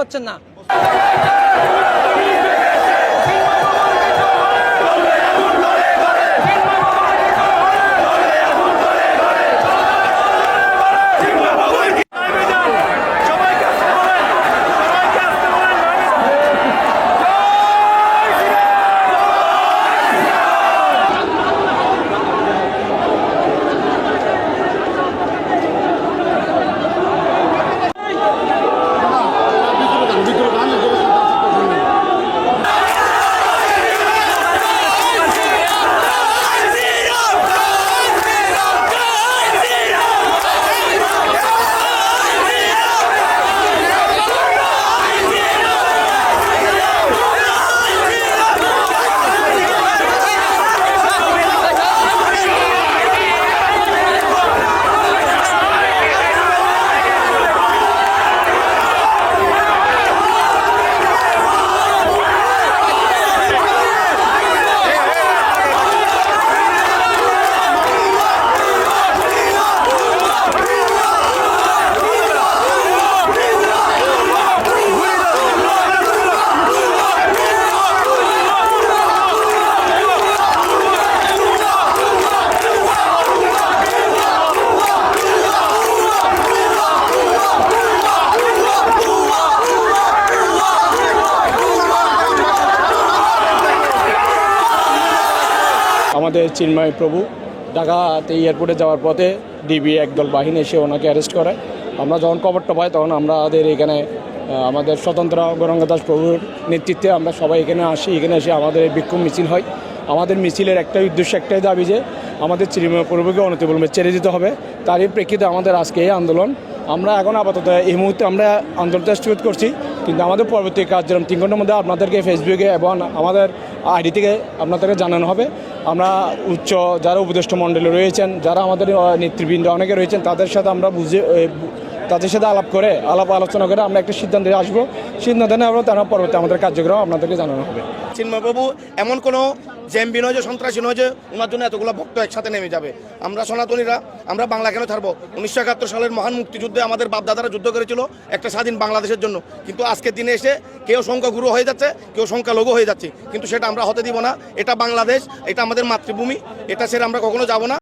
করছেন না। আমাদের চিন্ময় প্রভু ঢাকাতে এয়ারপোর্টে যাওয়ার পথে ডিবি একদল বাহিনী এসে ওনাকে অ্যারেস্ট করে। আমরা যখন খবরটা পাই তখন আমাদের এখানে আমাদের স্বতন্ত্র গৌরাঙ্গদাস প্রভুর নেতৃত্বে আমরা সবাই এখানে আসি। এখানে এসে আমাদের বিক্ষোভ মিছিল হয়। আমাদের মিছিলের একটাই উদ্দেশ্য, একটাই দাবি যে আমাদের চিন্ময় প্রভুকে অনতিবিলম্বে ছেড়ে দিতে হবে। তারই প্রেক্ষিতে আমাদের আজকে এই আন্দোলন। আমরা এখন আপাতত এই মুহূর্তে আমরা আন্দোলনটা স্থগিত করছি, কিন্তু আমাদের পরবর্তী কাজ যেরকম 3 ঘন্টার মধ্যে আপনাদেরকে ফেসবুকে এবং আমাদের আইডি থেকে আপনাদেরকে জানানো হবে। আমরা উচ্চ যারা উপদেষ্টা মণ্ডলী রয়েছেন, যারা আমাদের নেতৃবৃন্দ অনেকে রয়েছেন, তাদের সাথে আমরা তাদের সাথে আলাপ আলোচনা করে আমরা একটা সিদ্ধান্তে আসবো। সিদ্ধান্ত নেওয়ার তারা পরবর্তী আমাদের কার্যক্রম আপনাদেরকে জানানো হবে। চিন্ময়বাবু এমন কোনো জেএমবি নয় যে সন্ত্রাসী নয় যে ওনার জন্য এতগুলো ভক্ত একসাথে নেমে যাবে। আমরা সনাতনীরা আমরা বাংলা কেন ছাড়বো? 1971 সালের মহান মুক্তিযুদ্ধে আমাদের বাপদাদারা যুদ্ধ করেছিল একটা স্বাধীন বাংলাদেশের জন্য, কিন্তু আজকের দিনে এসে কেউ সংখ্যাগুরু হয়ে যাচ্ছে, কেউ সংখ্যালঘু হয়ে যাচ্ছে, কিন্তু সেটা আমরা হতে দিব না। এটা বাংলাদেশ, এটা আমাদের মাতৃভূমি, এটা ছেড়ে আমরা কখনো যাব না।